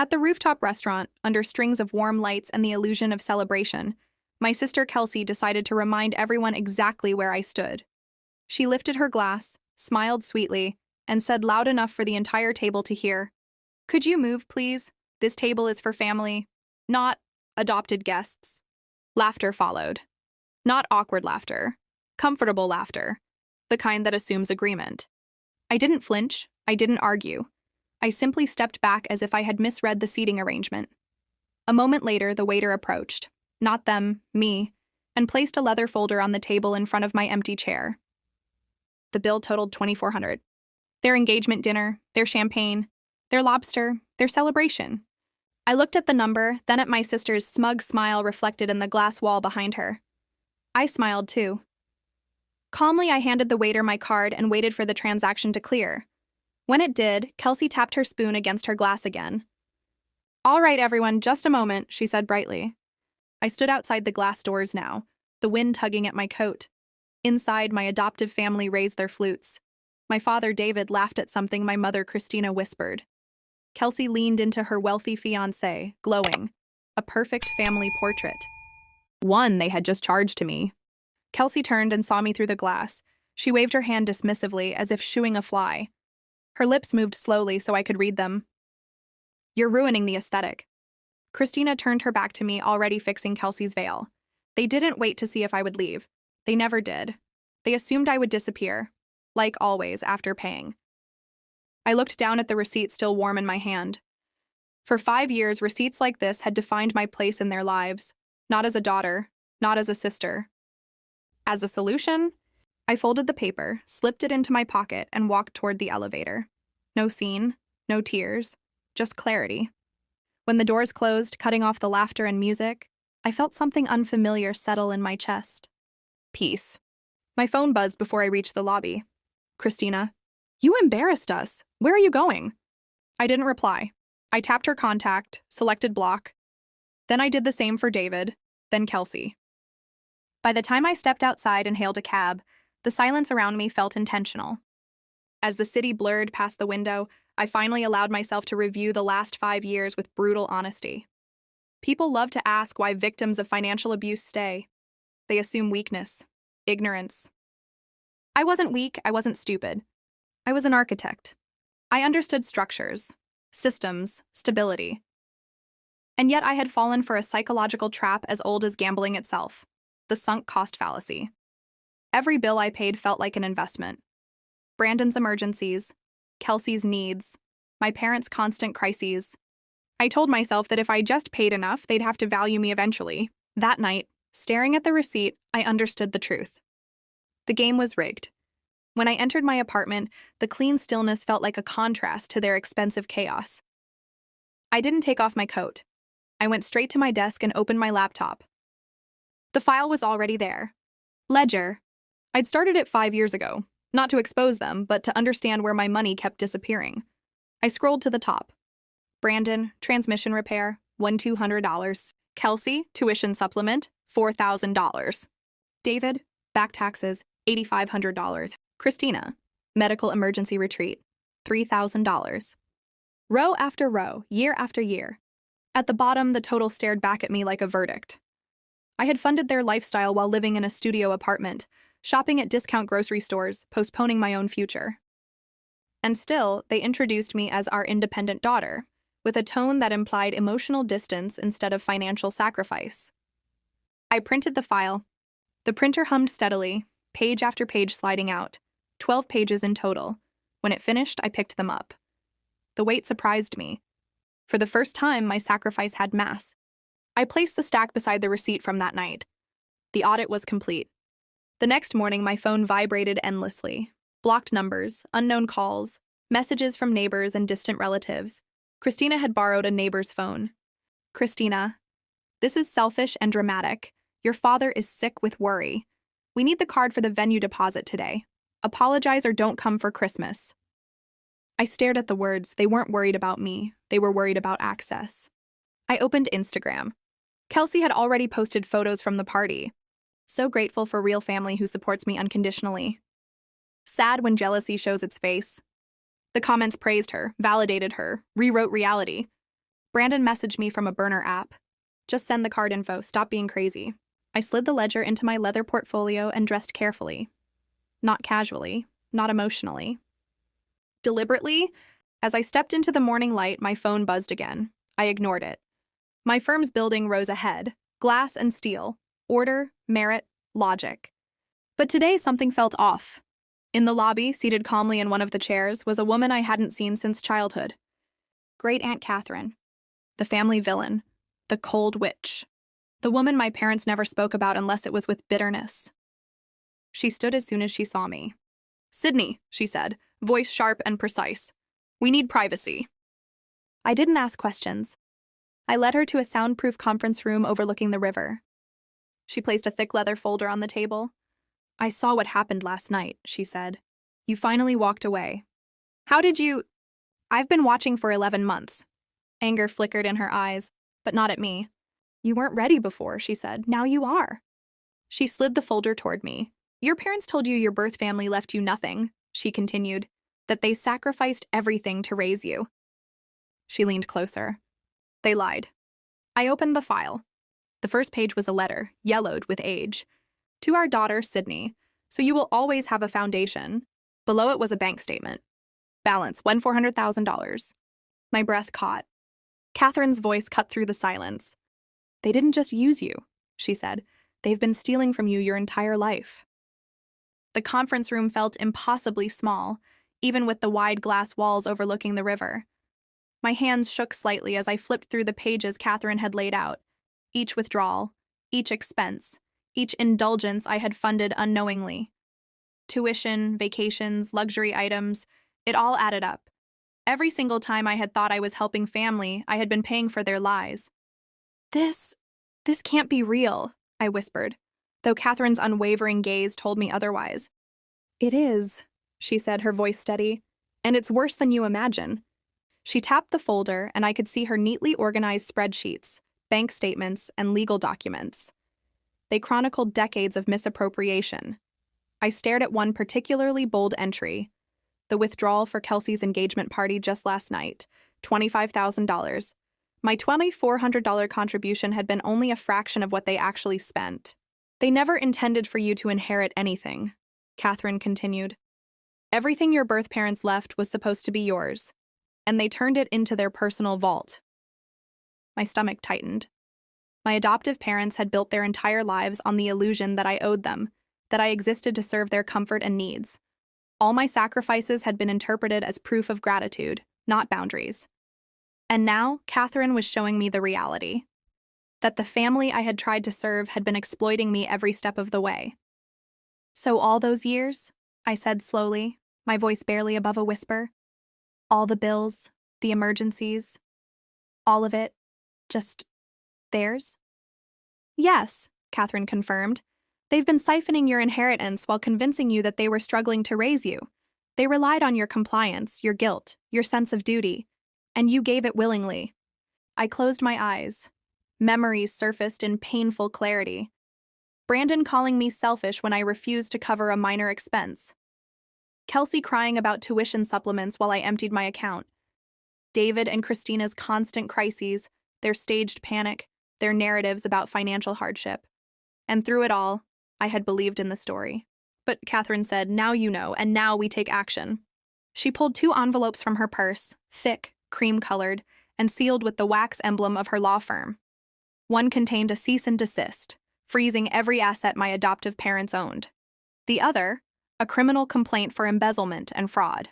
At the rooftop restaurant, under strings of warm lights and the illusion of celebration, my sister Kelsey decided to remind everyone exactly where I stood. She lifted her glass, smiled sweetly, and said loud enough for the entire table to hear, "Could you move, please? This table is for family, not adopted guests." Laughter followed. Not awkward laughter, comfortable laughter, the kind that assumes agreement. I didn't flinch, I didn't argue. I simply stepped back as if I had misread the seating arrangement. A moment later, the waiter approached, not them, me, and placed a leather folder on the table in front of my empty chair. The bill totaled $2,400. Their engagement dinner, their champagne, their lobster, their celebration. I looked at the number, then at my sister's smug smile reflected in the glass wall behind her. I smiled too. Calmly, I handed the waiter my card and waited for the transaction to clear. When it did, Kelsey tapped her spoon against her glass again. "All right, everyone, just a moment," she said brightly. I stood outside the glass doors now, the wind tugging at my coat. Inside, my adoptive family raised their flutes. My father, David, laughed at something my mother, Christina, whispered. Kelsey leaned into her wealthy fiancé, glowing. A perfect family portrait. One they had just charged to me. Kelsey turned and saw me through the glass. She waved her hand dismissively, as if shooing a fly. Her lips moved slowly so I could read them. "You're ruining the aesthetic." Christina turned her back to me, already fixing Kelsey's veil. They didn't wait to see if I would leave. They never did. They assumed I would disappear, like always, after paying. I looked down at the receipt still warm in my hand. For 5 years, receipts like this had defined my place in their lives, not as a daughter, not as a sister. As a solution, I folded the paper, slipped it into my pocket, and walked toward the elevator. No scene, no tears, just clarity. When the doors closed, cutting off the laughter and music, I felt something unfamiliar settle in my chest. Peace. My phone buzzed before I reached the lobby. "Christina, you embarrassed us. Where are you going?" I didn't reply. I tapped her contact, selected block. Then I did the same for David, then Kelsey. By the time I stepped outside and hailed a cab, the silence around me felt intentional. As the city blurred past the window, I finally allowed myself to review the last 5 years with brutal honesty. People love to ask why victims of financial abuse stay. They assume weakness, ignorance. I wasn't weak, I wasn't stupid. I was an architect. I understood structures, systems, stability. And yet I had fallen for a psychological trap as old as gambling itself, the sunk cost fallacy. Every bill I paid felt like an investment. Brandon's emergencies, Kelsey's needs, my parents' constant crises. I told myself that if I just paid enough, they'd have to value me eventually. That night, staring at the receipt, I understood the truth. The game was rigged. When I entered my apartment, the clean stillness felt like a contrast to their expensive chaos. I didn't take off my coat. I went straight to my desk and opened my laptop. The file was already there. Ledger. I'd started it 5 years ago, not to expose them, but to understand where my money kept disappearing. I scrolled to the top. Brandon, transmission repair, $1,200. Kelsey, tuition supplement, $4,000. David, back taxes, $8,500. Christina, medical emergency retreat, $3,000. Row after row, year after year. At the bottom, the total stared back at me like a verdict. I had funded their lifestyle while living in a studio apartment, shopping at discount grocery stores, postponing my own future. And still, they introduced me as our independent daughter, with a tone that implied emotional distance instead of financial sacrifice. I printed the file. The printer hummed steadily, page after page sliding out, 12 pages in total. When it finished, I picked them up. The weight surprised me. For the first time, my sacrifice had mass. I placed the stack beside the receipt from that night. The audit was complete. The next morning, my phone vibrated endlessly. Blocked numbers, unknown calls, messages from neighbors and distant relatives. Christina had borrowed a neighbor's phone. "Christina, this is selfish and dramatic. Your father is sick with worry. We need the card for the venue deposit today. Apologize or don't come for Christmas." I stared at the words. They weren't worried about me. They were worried about access. I opened Instagram. Kelsey had already posted photos from the party. So grateful for real family who supports me unconditionally. Sad when jealousy shows its face. The comments praised her, validated her, rewrote reality. Brandon messaged me from a burner app. Just send the card info, stop being crazy. I slid the ledger into my leather portfolio and dressed carefully. Not casually, not emotionally. Deliberately, as I stepped into the morning light, my phone buzzed again. I ignored it. My firm's building rose ahead, glass and steel, order, merit, logic. But today something felt off. In the lobby, seated calmly in one of the chairs, was a woman I hadn't seen since childhood. Great Aunt Catherine. The family villain. The cold witch. The woman my parents never spoke about unless it was with bitterness. She stood as soon as she saw me. "Sydney," she said, voice sharp and precise. "We need privacy." I didn't ask questions. I led her to a soundproof conference room overlooking the river. She placed a thick leather folder on the table. "I saw what happened last night," she said. "You finally walked away. How did you—" "I've been watching for 11 months. Anger flickered in her eyes, but not at me. "You weren't ready before," she said. "Now you are." She slid the folder toward me. "Your parents told you your birth family left you nothing," she continued, "that they sacrificed everything to raise you." She leaned closer. "They lied." I opened the file. The first page was a letter, yellowed with age. "To our daughter, Sydney, so you will always have a foundation." Below it was a bank statement. Balance, $400,000. My breath caught. Catherine's voice cut through the silence. "They didn't just use you," she said. "They've been stealing from you your entire life." The conference room felt impossibly small, even with the wide glass walls overlooking the river. My hands shook slightly as I flipped through the pages Catherine had laid out. Each withdrawal, each expense, each indulgence I had funded unknowingly. Tuition, vacations, luxury items, it all added up. Every single time I had thought I was helping family, I had been paying for their lies. This can't be real," I whispered, though Catherine's unwavering gaze told me otherwise. "It is," she said, her voice steady, "and it's worse than you imagine." She tapped the folder, and I could see her neatly organized spreadsheets, bank statements, and legal documents. They chronicled decades of misappropriation. I stared at one particularly bold entry: the withdrawal for Kelsey's engagement party just last night, $25,000. My $2,400 contribution had been only a fraction of what they actually spent. "They never intended for you to inherit anything," Catherine continued. "Everything your birth parents left was supposed to be yours, and they turned it into their personal vault." My stomach tightened. My adoptive parents had built their entire lives on the illusion that I owed them, that I existed to serve their comfort and needs. All my sacrifices had been interpreted as proof of gratitude, not boundaries. And now, Catherine was showing me the reality. That the family I had tried to serve had been exploiting me every step of the way. "So all those years," I said slowly, my voice barely above a whisper, "all the bills, the emergencies, all of it, just theirs?" "Yes," Catherine confirmed. "They've been siphoning your inheritance while convincing you that they were struggling to raise you. They relied on your compliance, your guilt, your sense of duty, and you gave it willingly." I closed my eyes. Memories surfaced in painful clarity. Brandon calling me selfish when I refused to cover a minor expense. Kelsey crying about tuition supplements while I emptied my account. David and Christina's constant crises, their staged panic, their narratives about financial hardship. And through it all, I had believed in the story. But Catherine said, "Now you know, and now we take action." She pulled 2 envelopes from her purse, thick, cream-colored, and sealed with the wax emblem of her law firm. One contained a cease and desist, freezing every asset my adoptive parents owned. The other, a criminal complaint for embezzlement and fraud.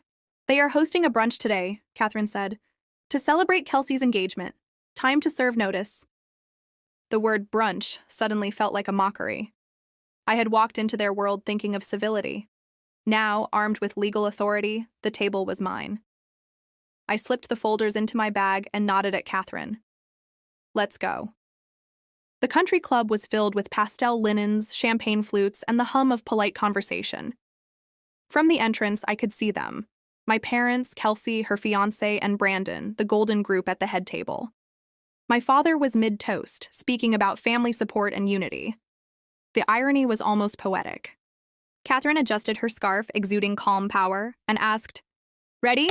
"They are hosting a brunch today," Catherine said, "to celebrate Kelsey's engagement. Time to serve notice." The word brunch suddenly felt like a mockery. I had walked into their world thinking of civility. Now, armed with legal authority, the table was mine. I slipped the folders into my bag and nodded at Catherine. "Let's go." The country club was filled with pastel linens, champagne flutes, and the hum of polite conversation. From the entrance, I could see them. My parents, Kelsey, her fiancé, and Brandon, the golden group at the head table. My father was mid-toast, speaking about family support and unity. The irony was almost poetic. Catherine adjusted her scarf, exuding calm power, and asked, "Ready?"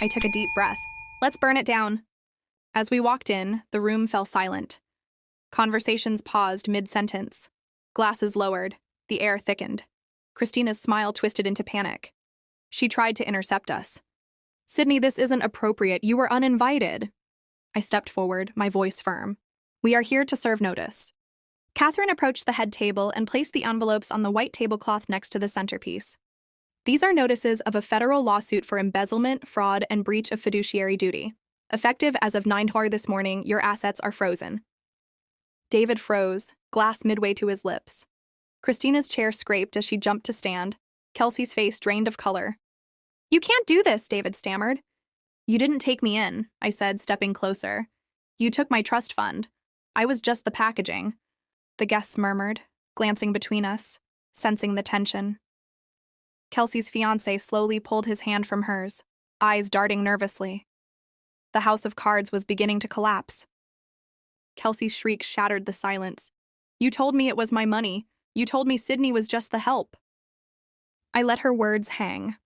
I took a deep breath. "Let's burn it down." As we walked in, the room fell silent. Conversations paused mid-sentence. Glasses lowered. The air thickened. Christina's smile twisted into panic. She tried to intercept us. "Sydney, this isn't appropriate. You were uninvited." I stepped forward, my voice firm. "We are here to serve notice." Catherine approached the head table and placed the envelopes on the white tablecloth next to the centerpiece. "These are notices of a federal lawsuit for embezzlement, fraud, and breach of fiduciary duty. Effective as of 9:00 this morning, your assets are frozen." David froze, glass midway to his lips. Christina's chair scraped as she jumped to stand. Kelsey's face drained of color. "You can't do this," David stammered. "You didn't take me in," I said, stepping closer. "You took my trust fund. I was just the packaging." The guests murmured, glancing between us, sensing the tension. Kelsey's fiancé slowly pulled his hand from hers, eyes darting nervously. The house of cards was beginning to collapse. Kelsey's shriek shattered the silence. "You told me it was my money. You told me Sydney was just the help." I let her words hang.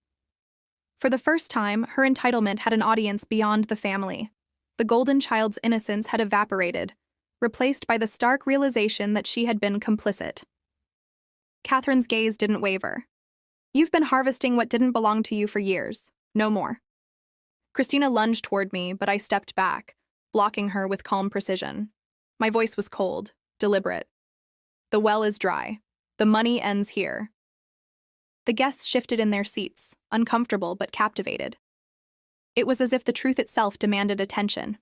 For the first time, her entitlement had an audience beyond the family. The golden child's innocence had evaporated, replaced by the stark realization that she had been complicit. Catherine's gaze didn't waver. "You've been harvesting what didn't belong to you for years. No more." Christina lunged toward me, but I stepped back, blocking her with calm precision. My voice was cold, deliberate. "The well is dry. The money ends here." The guests shifted in their seats, uncomfortable but captivated. It was as if the truth itself demanded attention.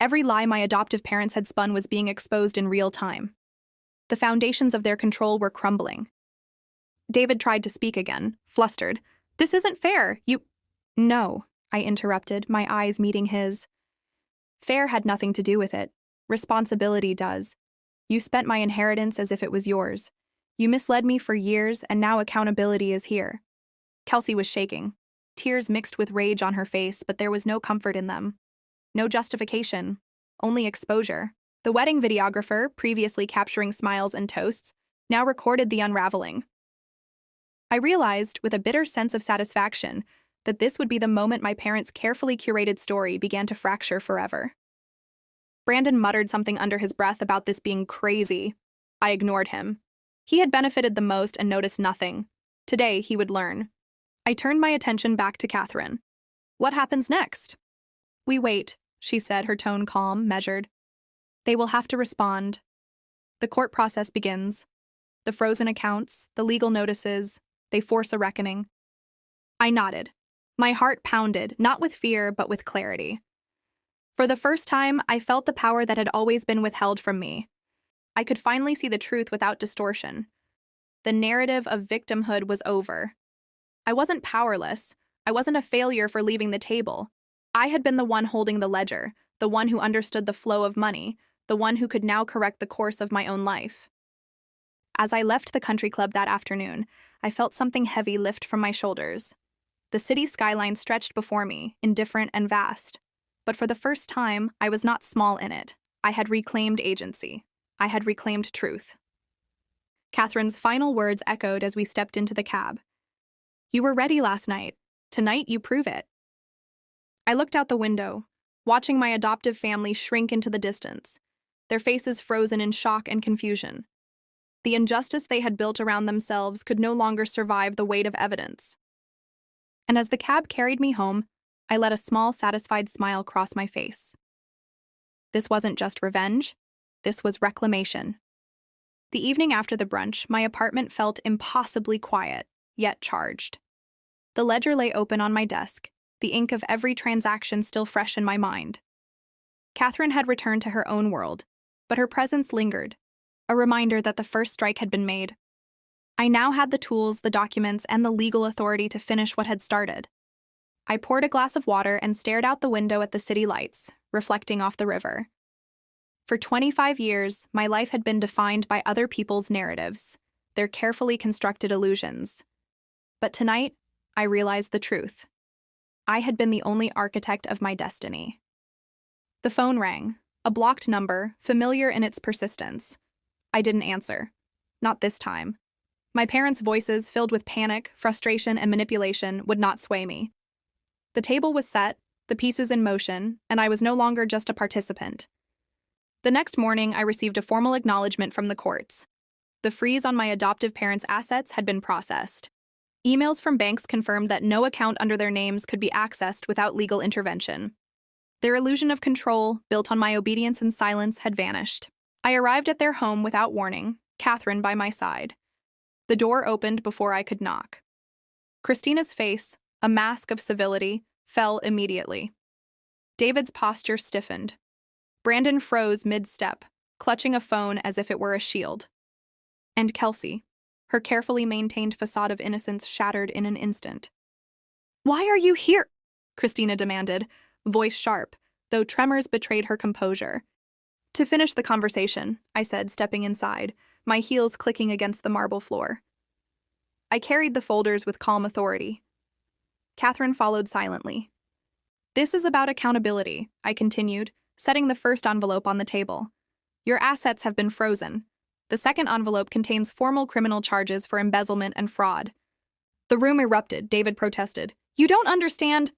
Every lie my adoptive parents had spun was being exposed in real time. The foundations of their control were crumbling. David tried to speak again, flustered. "This isn't fair. You—" "No," I interrupted, my eyes meeting his. "Fair had nothing to do with it. Responsibility does. You spent my inheritance as if it was yours. You misled me for years, and now accountability is here." Kelsey was shaking. Tears mixed with rage on her face, but there was no comfort in them. No justification, only exposure. The wedding videographer, previously capturing smiles and toasts, now recorded the unraveling. I realized, with a bitter sense of satisfaction, that this would be the moment my parents' carefully curated story began to fracture forever. Brandon muttered something under his breath about this being crazy. I ignored him. He had benefited the most and noticed nothing. Today, he would learn. I turned my attention back to Catherine. "What happens next?" "We wait," she said, her tone calm, measured. "They will have to respond. The court process begins. The frozen accounts, the legal notices, they force a reckoning." I nodded. My heart pounded, not with fear, but with clarity. For the first time, I felt the power that had always been withheld from me. I could finally see the truth without distortion. The narrative of victimhood was over. I wasn't powerless. I wasn't a failure for leaving the table. I had been the one holding the ledger, the one who understood the flow of money, the one who could now correct the course of my own life. As I left the country club that afternoon, I felt something heavy lift from my shoulders. The city skyline stretched before me, indifferent and vast. But for the first time, I was not small in it. I had reclaimed agency. I had reclaimed truth. Catherine's final words echoed as we stepped into the cab. "You were ready last night. Tonight you prove it." I looked out the window, watching my adoptive family shrink into the distance, their faces frozen in shock and confusion. The injustice they had built around themselves could no longer survive the weight of evidence. And as the cab carried me home, I let a small, satisfied smile cross my face. This wasn't just revenge. This was reclamation. The evening after the brunch, my apartment felt impossibly quiet, yet charged. The ledger lay open on my desk, the ink of every transaction still fresh in my mind. Catherine had returned to her own world, but her presence lingered, a reminder that the first strike had been made. I now had the tools, the documents, and the legal authority to finish what had started. I poured a glass of water and stared out the window at the city lights, reflecting off the river. For 25 years, my life had been defined by other people's narratives, their carefully constructed illusions. But tonight, I realized the truth. I had been the only architect of my destiny. The phone rang, a blocked number, familiar in its persistence. I didn't answer. Not this time. My parents' voices, filled with panic, frustration, and manipulation, would not sway me. The table was set, the pieces in motion, and I was no longer just a participant. The next morning, I received a formal acknowledgement from the courts. The freeze on my adoptive parents' assets had been processed. Emails from banks confirmed that no account under their names could be accessed without legal intervention. Their illusion of control, built on my obedience and silence, had vanished. I arrived at their home without warning, Catherine by my side. The door opened before I could knock. Christina's face, a mask of civility, fell immediately. David's posture stiffened. Brandon froze mid-step, clutching a phone as if it were a shield. And Kelsey, her carefully maintained facade of innocence shattered in an instant. "Why are you here?" Christina demanded, voice sharp, though tremors betrayed her composure. "To finish the conversation," I said, stepping inside, my heels clicking against the marble floor. I carried the folders with calm authority. Catherine followed silently. "This is about accountability," I continued, setting the first envelope on the table. "Your assets have been frozen. The second envelope contains formal criminal charges for embezzlement and fraud." The room erupted, David protested. "You don't understand."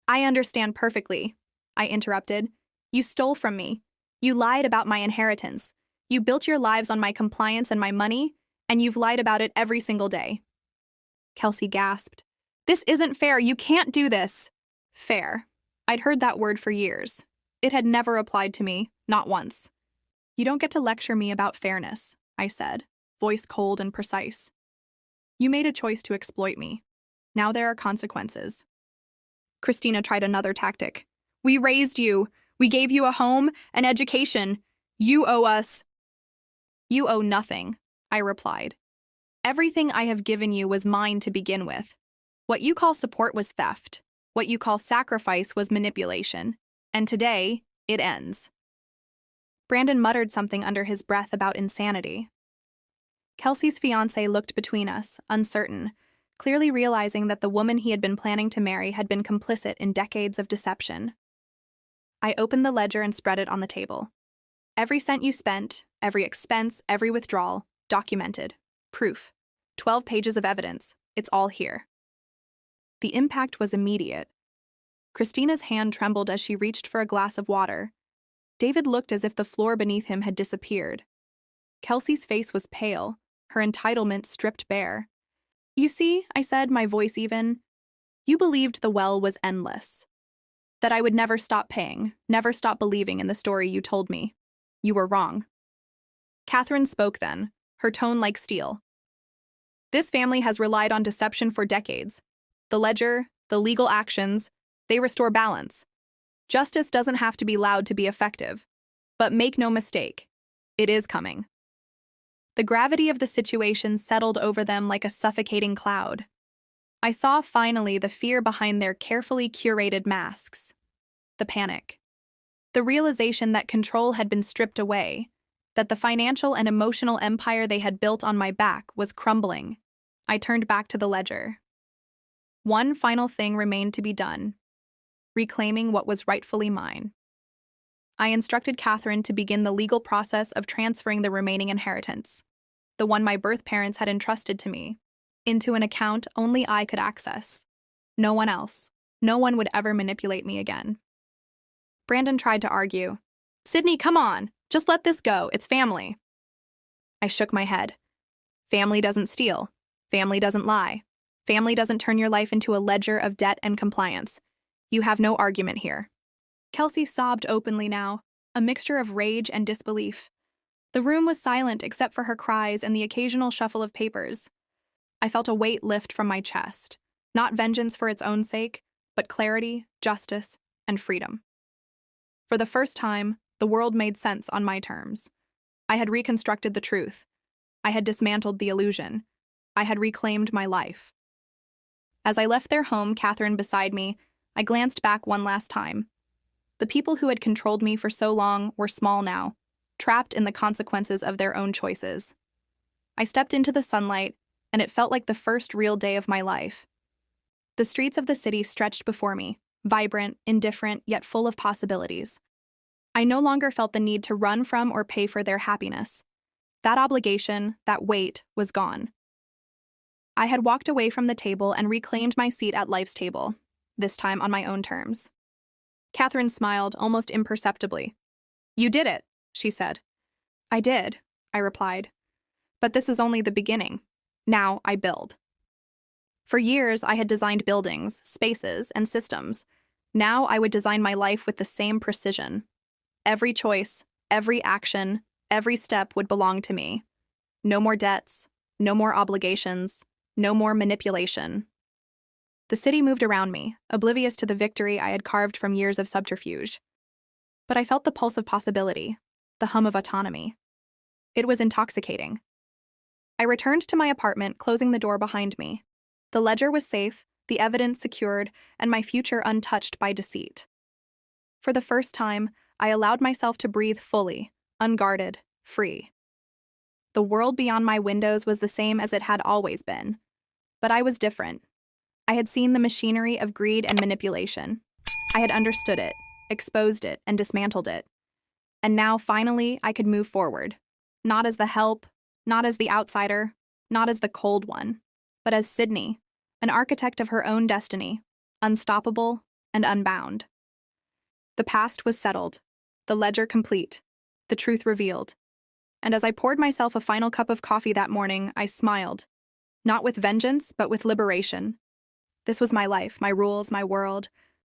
"I understand perfectly," I interrupted. "You stole from me. You lied about my inheritance. You built your lives on my compliance and my money, and you've lied about it every single day." Kelsey gasped. "This isn't fair. You can't do this." Fair. I'd heard that word for years. It had never applied to me, not once. "You don't get to lecture me about fairness," I said, voice cold and precise. "You made a choice to exploit me. Now there are consequences." Christina tried another tactic. "We raised you. We gave you a home, an education. You owe us." "You owe nothing," I replied. "Everything I have given you was mine to begin with. What you call support was theft. What you call sacrifice was manipulation. And today, it ends." Brandon muttered something under his breath about insanity. Kelsey's fiancé looked between us, uncertain, clearly realizing that the woman he had been planning to marry had been complicit in decades of deception. I opened the ledger and spread it on the table. "Every cent you spent, every expense, every withdrawal, documented. Proof. 12 pages of evidence. It's all here." The impact was immediate. Christina's hand trembled as she reached for a glass of water. David looked as if the floor beneath him had disappeared. Kelsey's face was pale, her entitlement stripped bare. "You see," I said, my voice even, "you believed the well was endless. That I would never stop paying, never stop believing in the story you told me. You were wrong." Catherine spoke then, her tone like steel. "This family has relied on deception for decades. The ledger, the legal actions, they restore balance. Justice doesn't have to be loud to be effective. But make no mistake, it is coming." The gravity of the situation settled over them like a suffocating cloud. I saw finally the fear behind their carefully curated masks. The panic. The realization that control had been stripped away, that the financial and emotional empire they had built on my back was crumbling. I turned back to the ledger. One final thing remained to be done: reclaiming what was rightfully mine. I instructed Catherine to begin the legal process of transferring the remaining inheritance, the one my birth parents had entrusted to me, into an account only I could access. No one else. No one would ever manipulate me again. Brandon tried to argue. "Sydney, come on. Just let this go. It's family." I shook my head. Family doesn't steal. Family doesn't lie. Family doesn't turn your life into a ledger of debt and compliance. You have no argument here. Kelsey sobbed openly now, a mixture of rage and disbelief. The room was silent except for her cries and the occasional shuffle of papers. I felt a weight lift from my chest, not vengeance for its own sake, but clarity, justice, and freedom. For the first time, the world made sense on my terms. I had reconstructed the truth. I had dismantled the illusion. I had reclaimed my life. As I left their home, Catherine beside me, I glanced back one last time. The people who had controlled me for so long were small now, trapped in the consequences of their own choices. I stepped into the sunlight, and it felt like the first real day of my life. The streets of the city stretched before me, vibrant, indifferent, yet full of possibilities. I no longer felt the need to run from or pay for their happiness. That obligation, that weight, was gone. I had walked away from the table and reclaimed my seat at life's table, this time on my own terms. Catherine smiled, almost imperceptibly. You did it, she said. I did, I replied. But this is only the beginning. Now I build. For years, I had designed buildings, spaces, and systems. Now I would design my life with the same precision. Every choice, every action, every step would belong to me. No more debts, no more obligations, no more manipulation. The city moved around me, oblivious to the victory I had carved from years of subterfuge. But I felt the pulse of possibility, the hum of autonomy. It was intoxicating. I returned to my apartment, closing the door behind me. The ledger was safe, the evidence secured, and my future untouched by deceit. For the first time, I allowed myself to breathe fully, unguarded, free. The world beyond my windows was the same as it had always been. But I was different. I had seen the machinery of greed and manipulation. I had understood it, exposed it, and dismantled it. And now, finally, I could move forward. Not as the help, not as the outsider, not as the cold one, but as Sydney, an architect of her own destiny, unstoppable and unbound. The past was settled, the ledger complete, the truth revealed. And as I poured myself a final cup of coffee that morning, I smiled. Not with vengeance, but with liberation. This was my life, my rules, my world,